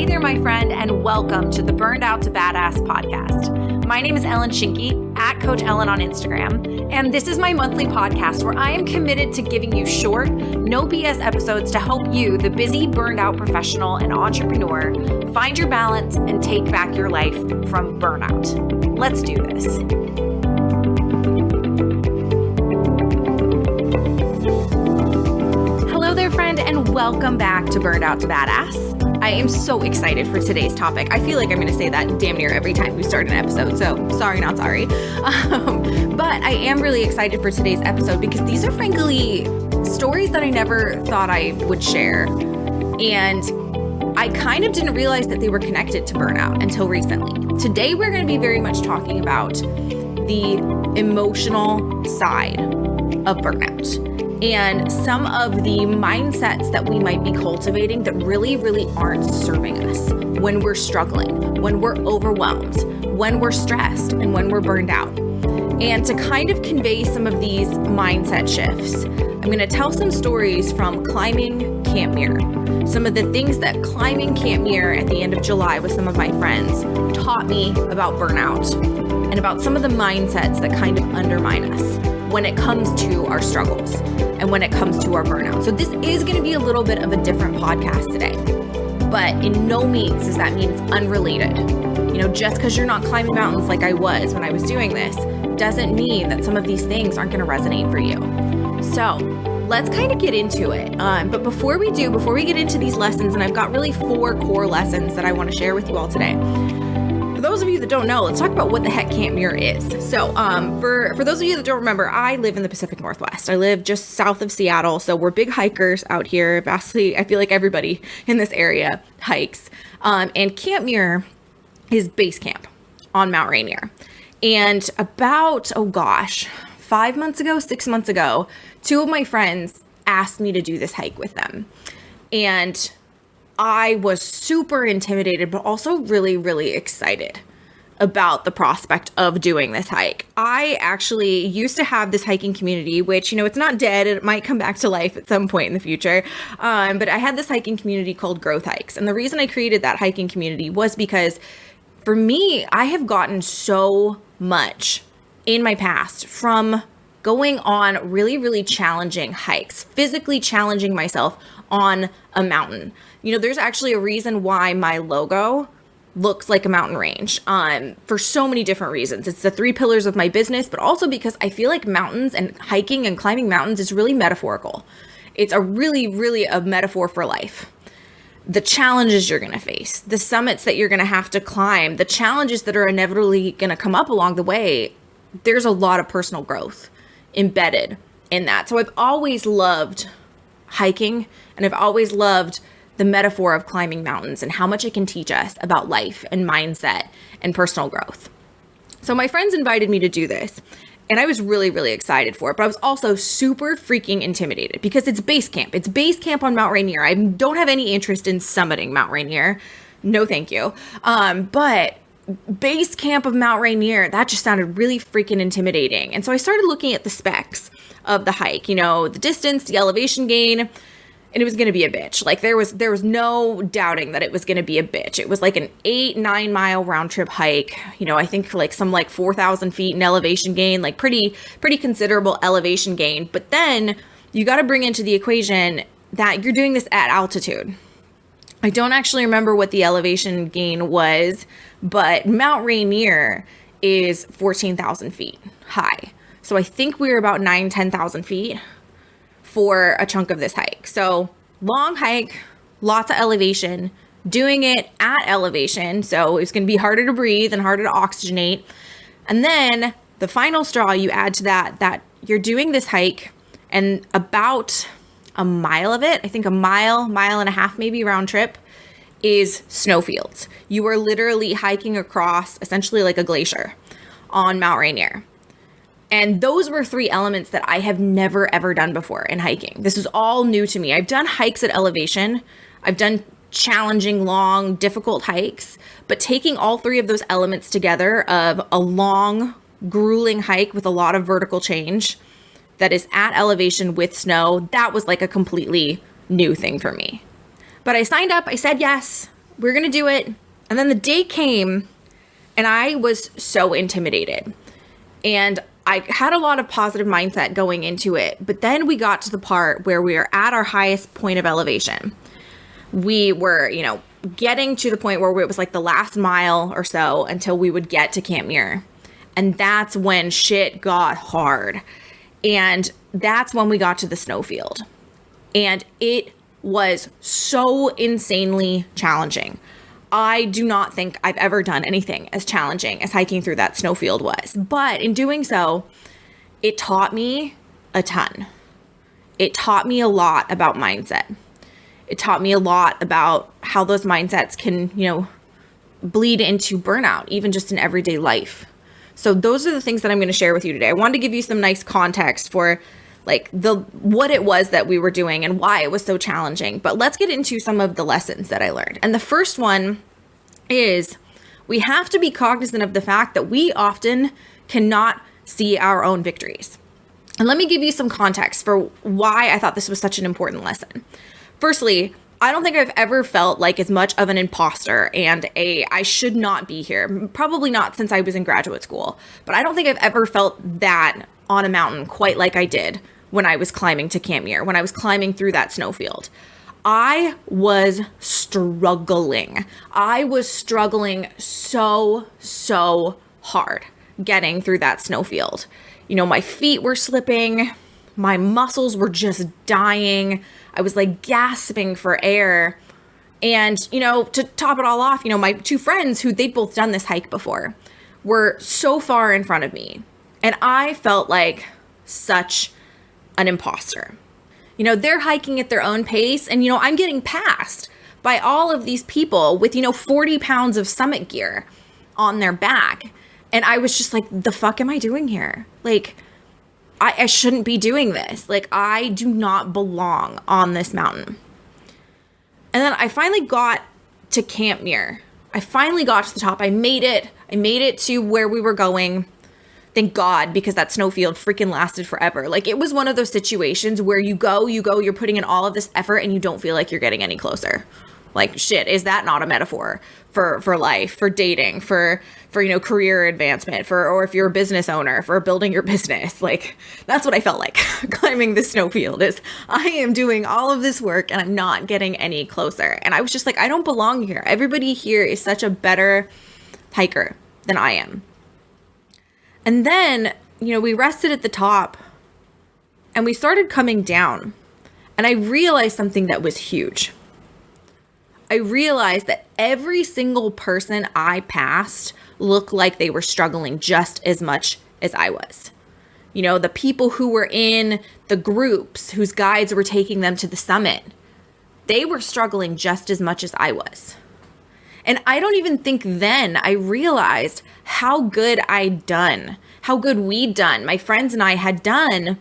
Hey there, my friend, and welcome to the Burnout to Badass podcast. My name is Ellen Schinke, at Coach Ellen on Instagram, and this is my monthly podcast where I am committed to giving you short, no BS episodes to help you, the busy, burned out professional and entrepreneur, find your balance and take back your life from burnout. Let's do this. Hello there, friend, and welcome back to Burnout to Badass. I am so excited for today's topic. I feel like I'm going to say that damn near every time we start an episode, so sorry, not sorry. But I am really excited for today's episode because these are frankly stories that I never thought I would share. And I kind of didn't realize that they were connected to burnout until recently. Today, we're going to be very much talking about the emotional side of burnout and some of the mindsets that we might be cultivating that really aren't serving us when we're struggling, when we're overwhelmed, when we're stressed, and when we're burned out. And to kind of convey some of these mindset shifts, I'm going to tell some stories from climbing Camp Muir. Some of the things that climbing Camp Muir at the end of July with some of my friends taught me about burnout and about some of the mindsets that kind of undermine us when it comes to our struggles and when it comes to our burnout. So this is going to be a little bit of a different podcast today, but in no means does that mean it's unrelated. You know, just because you're not climbing mountains like I was when I was doing this doesn't mean that some of these things aren't going to resonate for you. So let's kind of get into it. But before we get into these lessons, and I've got really 4 core lessons that I want to share with you all today. For those of you that don't know, let's talk about what the heck Camp Muir is. So for those of you that don't remember, I live in the Pacific Northwest. I live just south of Seattle. So we're big hikers out here. Vastly, I feel like everybody in this area hikes. And Camp Muir is base camp on Mount Rainier. And about, 6 months ago, 2 of my friends asked me to do this hike with them. And I was super intimidated, but also really excited about the prospect of doing this hike. I actually used to have this hiking community, which, you know, it's not dead. It might come back to life at some point in the future. But I had this hiking community called Growth Hikes. And the reason I created that hiking community was because for me, I have gotten so much in my past from going on really challenging hikes, physically challenging myself on a mountain. You know, there's actually a reason why my logo looks like a mountain range for so many different reasons. It's the 3 pillars of my business, but also because I feel like mountains and hiking and climbing mountains is really metaphorical. It's a really a metaphor for life. The challenges you're going to face, the summits that you're going to have to climb, the challenges that are inevitably going to come up along the way, there's a lot of personal growth embedded in that. So I've always loved hiking, and I've always loved the metaphor of climbing mountains and how much it can teach us about life and mindset and personal growth. So my friends invited me to do this, and I was really excited for it, but I was also super freaking intimidated because it's base camp. It's base camp on Mount Rainier. I don't have any interest in summiting Mount Rainier. No, thank you. But base camp of Mount Rainier, that just sounded really freaking intimidating. And so I started looking at the specs of the hike, you know, the distance, the elevation gain, and it was going to be a bitch. Like there was no doubting that it was going to be a bitch. It was like an 8-9 mile round trip hike. You know, I think like 4,000 feet in elevation gain, like pretty considerable elevation gain. But then you got to bring into the equation that you're doing this at altitude. I don't actually remember what the elevation gain was, but Mount Rainier is 14,000 feet high. So I think we were about 10,000 feet for a chunk of this hike. So long hike, lots of elevation, doing it at elevation. So it's going to be harder to breathe and harder to oxygenate. And then the final straw you add to that you're doing this hike and about a mile of it, I think a mile and a half, maybe round trip, is snowfields. You are literally hiking across essentially like a glacier on Mount Rainier. And those were 3 elements that I have never ever done before in hiking. This is all new to me. I've done hikes at elevation. I've done challenging, long, difficult hikes, but taking all 3 of those elements together of a long, grueling hike with a lot of vertical change that is at elevation with snow, that was like a completely new thing for me. But I signed up, I said yes, we're going to do it. And then the day came and I was so intimidated. And I had a lot of positive mindset going into it. But then we got to the part where we were at our highest point of elevation. We were, getting to the point where it was like the last mile or so until we would get to Camp Muir. And that's when shit got hard. And that's when we got to the snowfield. And it was so insanely challenging. I do not think I've ever done anything as challenging as hiking through that snowfield was. But in doing so, it taught me a ton. It taught me a lot about mindset. It taught me a lot about how those mindsets can, bleed into burnout, even just in everyday life. So those are the things that I'm going to share with you today. I wanted to give you some nice context for what it was that we were doing and why it was so challenging. But let's get into some of the lessons that I learned. And the first one is we have to be cognizant of the fact that we often cannot see our own victories. And let me give you some context for why I thought this was such an important lesson. Firstly, I don't think I've ever felt like as much of an imposter and I should not be here. Probably not since I was in graduate school, but I don't think I've ever felt that on a mountain quite like I did when I was climbing to Camp Muir, when I was climbing through that snowfield. I was struggling. I was struggling so hard getting through that snowfield. My feet were slipping. My muscles were just dying. I was like gasping for air. And, to top it all off, my two friends who they'd both done this hike before were so far in front of me. And I felt like such an imposter. They're hiking at their own pace and, I'm getting passed by all of these people with, 40 pounds of summit gear on their back. And I was just like, the fuck am I doing here? Like, I shouldn't be doing this. Like, I do not belong on this mountain. And then I finally got to Camp Muir. I finally got to the top. I made it. I made it to where we were going. Thank God, because that snowfield freaking lasted forever. Like, it was one of those situations where you go, you're putting in all of this effort and you don't feel like you're getting any closer. Like, shit, is that not a metaphor for life, for dating, for career advancement, or if you're a business owner, for building your business? Like, that's what I felt like climbing the snowfield is I am doing all of this work and I'm not getting any closer. And I was just like, I don't belong here. Everybody here is such a better hiker than I am. And then, we rested at the top and we started coming down and I realized something that was huge. I realized that every single person I passed looked like they were struggling just as much as I was. The people who were in the groups whose guides were taking them to the summit, they were struggling just as much as I was. And I don't even think then I realized how good I'd done, how good we'd done, my friends and I had done,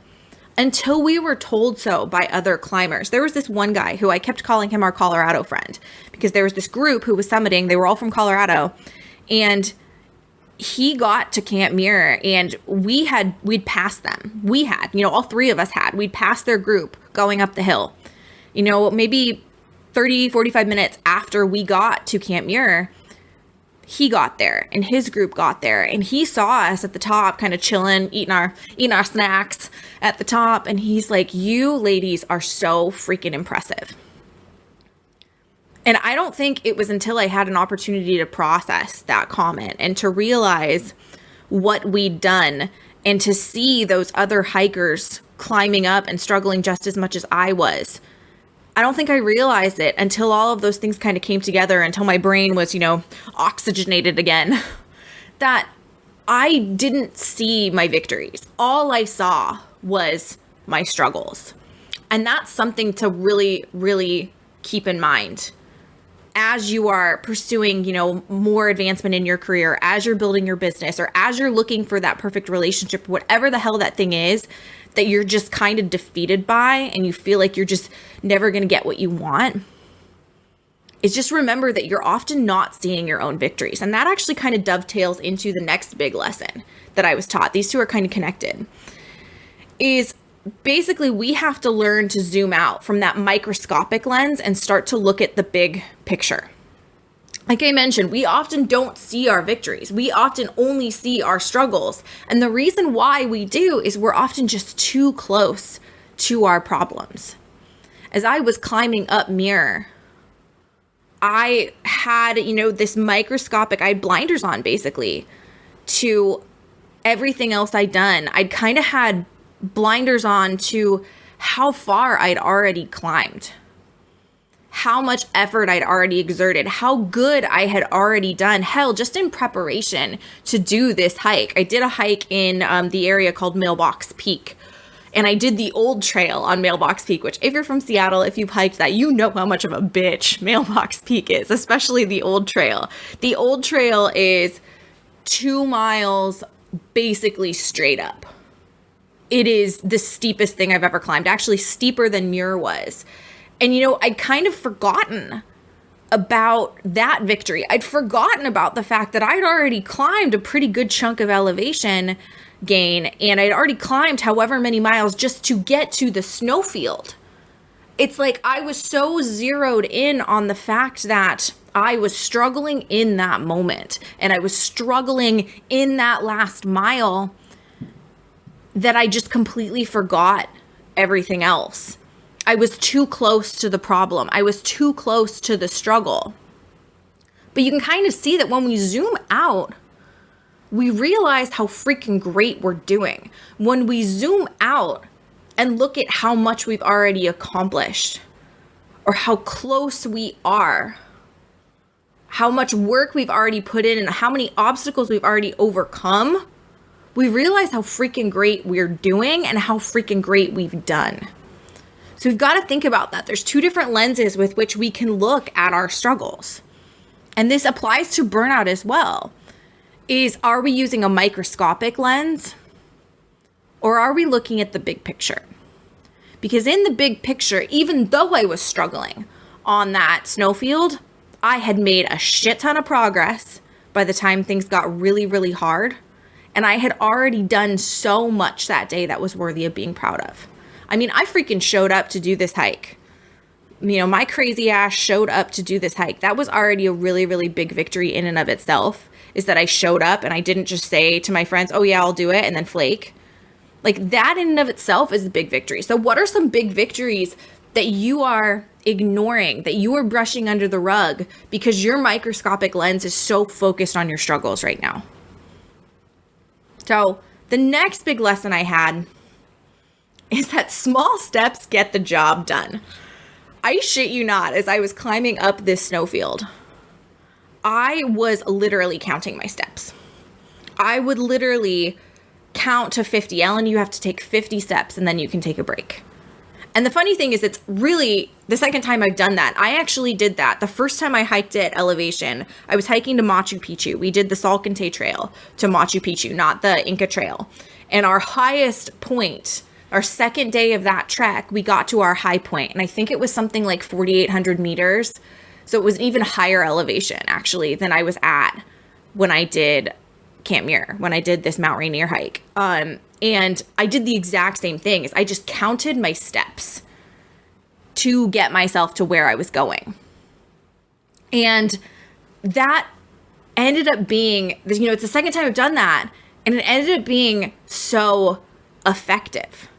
until we were told so by other climbers. There was this one guy who I kept calling him our Colorado friend because there was this group who was summiting. They were all from Colorado. And he got to Camp Muir and we'd passed them. We had, all three of us had. We'd passed their group going up the hill. Maybe 30, 45 minutes after we got to Camp Muir, he got there and his group got there and he saw us at the top kind of chilling, eating our snacks at the top. And he's like, you ladies are so freaking impressive. And I don't think it was until I had an opportunity to process that comment and to realize what we'd done and to see those other hikers climbing up and struggling just as much as I was. I don't think I realized it until all of those things kind of came together, until my brain was, oxygenated again, that I didn't see my victories. All I saw was my struggles. And that's something to really, really keep in mind as you are pursuing, more advancement in your career, as you're building your business, or as you're looking for that perfect relationship, whatever the hell that thing is that you're just kind of defeated by and you feel like you're just never going to get what you want, is just remember that you're often not seeing your own victories. And that actually kind of dovetails into the next big lesson that I was taught. These two are kind of connected. Is basically we have to learn to zoom out from that microscopic lens and start to look at the big picture. Like I mentioned, we often don't see our victories. We often only see our struggles. And the reason why we do is we're often just too close to our problems. As I was climbing up Muir, I had, this microscopic, I had blinders on basically to everything else I'd done. I'd kind of had blinders on to how far I'd already climbed, how much effort I'd already exerted, how good I had already done. Hell, just in preparation to do this hike. I did a hike in the area called Mailbox Peak. And I did the old trail on Mailbox Peak, which if you're from Seattle, if you've hiked that, you know how much of a bitch Mailbox Peak is, especially the old trail. The old trail is 2 miles basically straight up. It is the steepest thing I've ever climbed, actually steeper than Muir was. And, I'd kind of forgotten about that victory. I'd forgotten about the fact that I'd already climbed a pretty good chunk of elevation gain, and I'd already climbed however many miles just to get to the snowfield. It's like I was so zeroed in on the fact that I was struggling in that moment, and I was struggling in that last mile, that I just completely forgot everything else. I was too close to the problem. I was too close to the struggle. But you can kind of see that when we zoom out, we realize how freaking great we're doing. When we zoom out and look at how much we've already accomplished, or how close we are, how much work we've already put in, and how many obstacles we've already overcome, we realize how freaking great we're doing and how freaking great we've done. So we've got to think about that. There's 2 different lenses with which we can look at our struggles. And this applies to burnout as well. Are we using a microscopic lens, or are we looking at the big picture? Because in the big picture, even though I was struggling on that snowfield, I had made a shit ton of progress by the time things got really, really hard. And I had already done so much that day that was worthy of being proud of. I mean, I freaking showed up to do this hike. My crazy ass showed up to do this hike. That was already a really, really big victory in and of itself, is that I showed up and I didn't just say to my friends, oh yeah, I'll do it, and then flake. Like, that in and of itself is a big victory. So what are some big victories that you are ignoring, that you are brushing under the rug because your microscopic lens is so focused on your struggles right now? So the next big lesson I had is that small steps get the job done. I shit you not, as I was climbing up this snowfield, I was literally counting my steps. I would literally count to 50. Ellen, you have to take 50 steps and then you can take a break. And the funny thing is, it's really the second time I've done that. I actually did that. The first time I hiked at elevation, I was hiking to Machu Picchu. We did the Salcantay Trail to Machu Picchu, not the Inca Trail. And our highest point, our second day of that trek, we got to our high point, and I think it was something like 4,800 meters. So it was an even higher elevation, actually, than I was at when I did Camp Muir, when I did this Mount Rainier hike. And I did the exact same thing. Is I just counted my steps to get myself to where I was going. And that ended up being, it's the second time I've done that, and it ended up being so effective.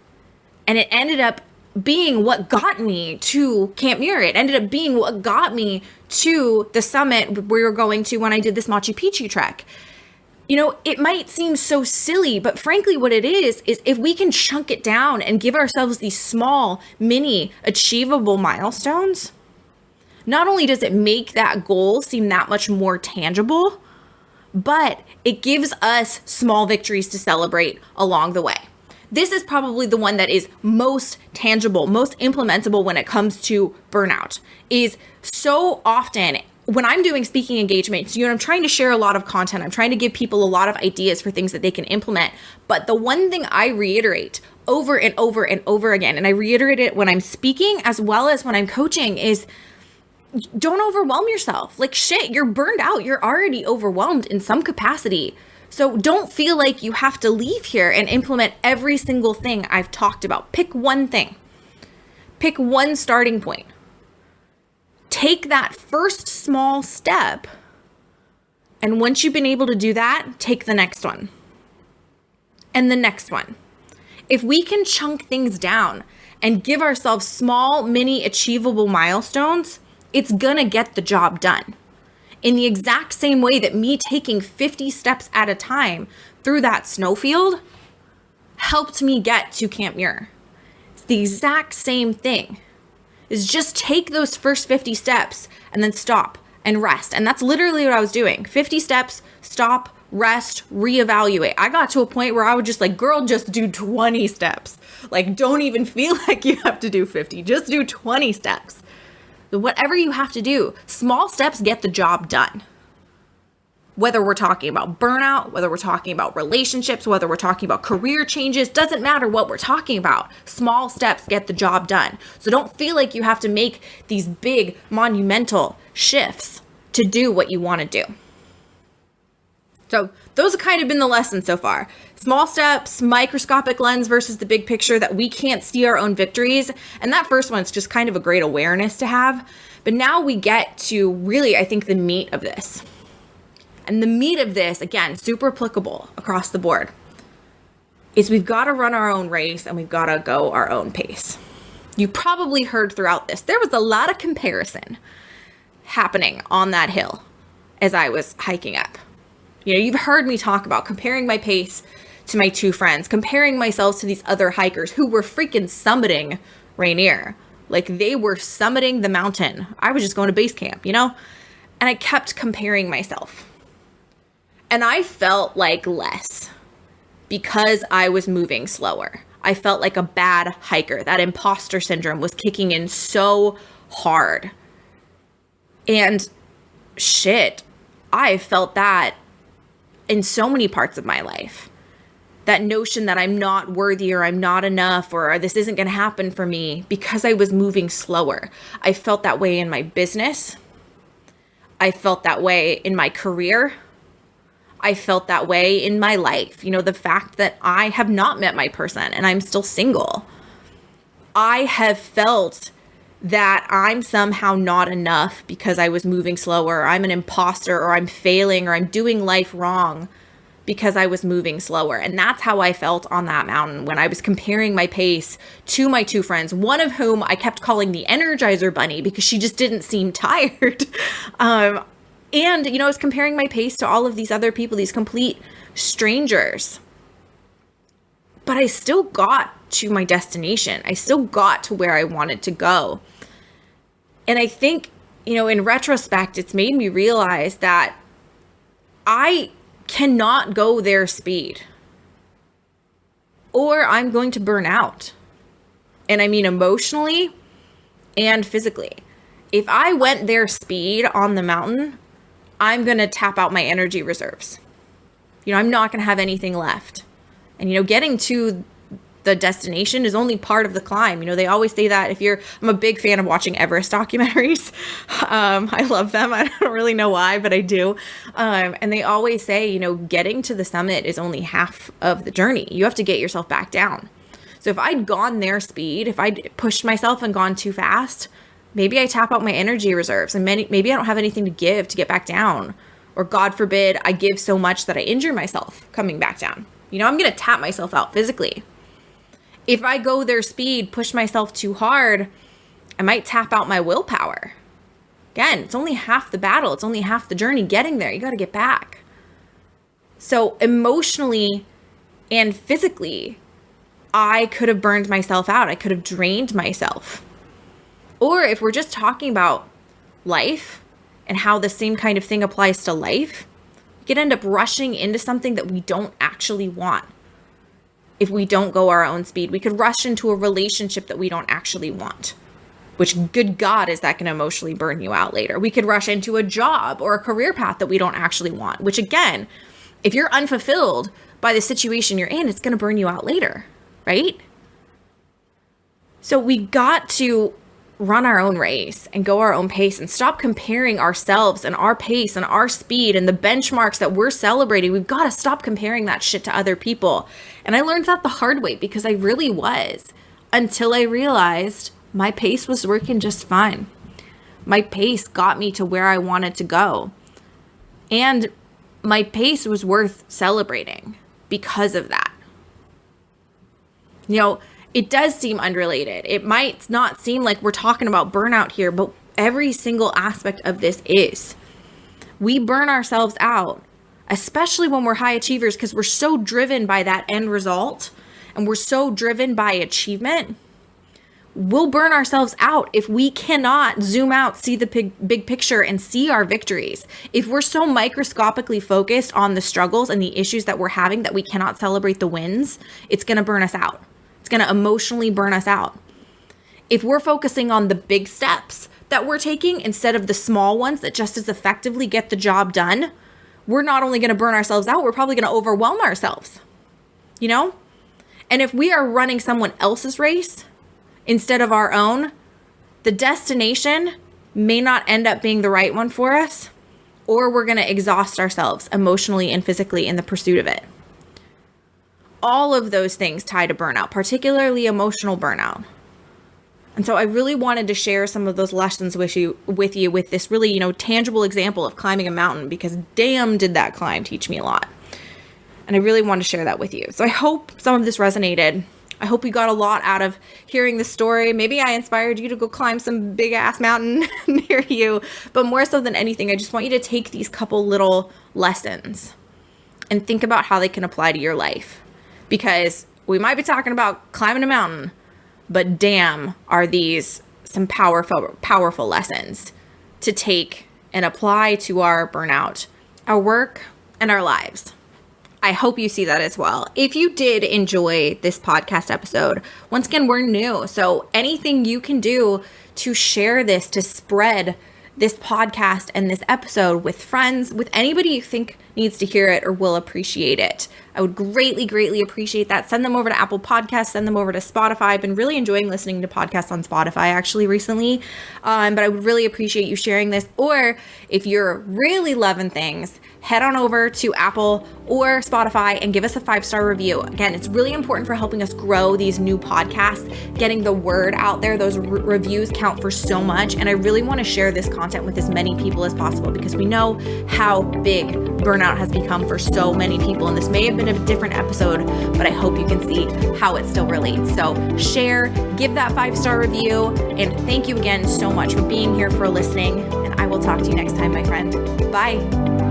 And it ended up being what got me to Camp Muir. It ended up being what got me to the summit we were going to when I did this Machu Picchu trek. It might seem so silly, but frankly, what it is if we can chunk it down and give ourselves these small, mini, achievable milestones, not only does it make that goal seem that much more tangible, but it gives us small victories to celebrate along the way. This is probably the one that is most tangible, most implementable when it comes to burnout. Is so often when I'm doing speaking engagements, I'm trying to share a lot of content. I'm trying to give people a lot of ideas for things that they can implement. But the one thing I reiterate over and over and over again, and I reiterate it when I'm speaking as well as when I'm coaching, is don't overwhelm yourself. Like, shit, you're burned out. You're already overwhelmed in some capacity. So don't feel like you have to leave here and implement every single thing I've talked about. Pick one thing. Pick one starting point. take that first small step, and once you've been able to do that, take the next one and the next one. If we can chunk things down and give ourselves small, mini achievable milestones, it's gonna get the job done. In the exact same way that me taking 50 steps at a time through that snowfield helped me get to Camp Muir. It's the exact same thing. Is just take those first 50 steps and then stop and rest. And that's literally what I was doing. 50 steps, stop, rest, reevaluate. I got to a point where I would just like, girl, just do 20 steps. Like, don't even feel like you have to do 50. Just do 20 steps. So whatever you have to do, small steps get the job done. Whether we're talking about burnout, whether we're talking about relationships, whether we're talking about career changes, doesn't matter what we're talking about. Small steps get the job done. So don't feel like you have to make these big monumental shifts to do what you want to do. So those have kind of been the lessons so far. Small steps, microscopic lens versus the big picture, that we can't see our own victories. And that first one's just kind of a great awareness to have. But now we get to really, I think, the meat of this. And the meat of this, again, super applicable across the board, is we've got to run our own race and we've got to go our own pace. You probably heard throughout this, there was a lot of comparison happening on that hill as I was hiking up. You know, you've heard me talk about comparing my pace to my two friends, comparing myself to these other hikers who were freaking summiting Rainier. Like, they were summiting the mountain. I was just going to base camp, you know? And I kept comparing myself. And I felt like less because I was moving slower. I felt like a bad hiker. That imposter syndrome was kicking in so hard. And shit, I felt that in so many parts of my life. That notion that I'm not worthy or I'm not enough or this isn't going to happen for me because I was moving slower. I felt that way in my business. I felt that way in my career. I felt that way in my life. You know, the fact that I have not met my person and I'm still single. I have felt that I'm somehow not enough because I was moving slower. Or I'm an imposter, or I'm failing, or I'm doing life wrong because I was moving slower. And that's how I felt on that mountain when I was comparing my pace to my two friends, one of whom I kept calling the Energizer Bunny because she just didn't seem tired. And, you know, I was comparing my pace to all of these other people, these complete strangers. But I still got to my destination. I still got to where I wanted to go. And I think, you know, in retrospect, it's made me realize that I cannot go their speed, or I'm going to burn out. And I mean emotionally and physically. If I went their speed on the mountain, I'm going to tap out my energy reserves. You know, I'm not going to have anything left. And, you know, getting to the destination is only part of the climb. You know, they always say that I'm a big fan of watching Everest documentaries. I love them. I don't really know why, but I do. And they always say, you know, getting to the summit is only half of the journey. You have to get yourself back down. So if I'd gone their speed, if I'd pushed myself and gone too fast, maybe I tap out my energy reserves and maybe I don't have anything to give to get back down. Or God forbid, I give so much that I injure myself coming back down. You know, I'm going to tap myself out physically. If I go their speed, push myself too hard, I might tap out my willpower. Again, it's only half the battle. It's only half the journey getting there. You got to get back. So emotionally and physically, I could have burned myself out. I could have drained myself. Or if we're just talking about life and how the same kind of thing applies to life, we could end up rushing into something that we don't actually want. If we don't go our own speed, we could rush into a relationship that we don't actually want, which, good God, is that going to emotionally burn you out later? We could rush into a job or a career path that we don't actually want, which, again, if you're unfulfilled by the situation you're in, it's going to burn you out later, right? So we got to run our own race and go our own pace and stop comparing ourselves and our pace and our speed and the benchmarks that we're celebrating. We've got to stop comparing that shit to other people. And I learned that the hard way because I really was, until I realized my pace was working just fine. My pace got me to where I wanted to go. And my pace was worth celebrating because of that. You know, it does seem unrelated. It might not seem like we're talking about burnout here, but every single aspect of this is. We burn ourselves out, especially when we're high achievers, because we're so driven by that end result and we're so driven by achievement. We'll burn ourselves out if we cannot zoom out, see the big picture, and see our victories. If we're so microscopically focused on the struggles and the issues that we're having that we cannot celebrate the wins, it's going to burn us out. It's going to emotionally burn us out. If we're focusing on the big steps that we're taking instead of the small ones that just as effectively get the job done, we're not only going to burn ourselves out, we're probably going to overwhelm ourselves, you know? And if we are running someone else's race instead of our own, the destination may not end up being the right one for us, or we're going to exhaust ourselves emotionally and physically in the pursuit of it. All of those things tie to burnout, particularly emotional burnout. And so I really wanted to share some of those lessons with you with this really, you know, tangible example of climbing a mountain, because damn did that climb teach me a lot. And I really want to share that with you. So I hope some of this resonated. I hope you got a lot out of hearing the story. Maybe I inspired you to go climb some big ass mountain near you. But more so than anything, I just want you to take these couple little lessons and think about how they can apply to your life. Because we might be talking about climbing a mountain, but damn, are these some powerful lessons to take and apply to our burnout, our work, and our lives. I hope you see that as well. If you did enjoy this podcast episode, once again, we're new. So anything you can do to share this, to spread this podcast and this episode with friends, with anybody you think needs to hear it or will appreciate it, I would greatly, greatly appreciate that. Send them over to Apple Podcasts, send them over to Spotify. I've been really enjoying listening to podcasts on Spotify actually recently, but I would really appreciate you sharing this. Or if you're really loving things, head on over to Apple or Spotify and give us a 5-star review. Again, it's really important for helping us grow these new podcasts, getting the word out there. Those reviews count for so much. And I really want to share this content with as many people as possible, because we know how big burnout has become for so many people. And this may have been a different episode, but I hope you can see how it still relates. So share, give that 5-star review, and thank you again so much for being here, for listening. And I will talk to you next time, my friend. Bye.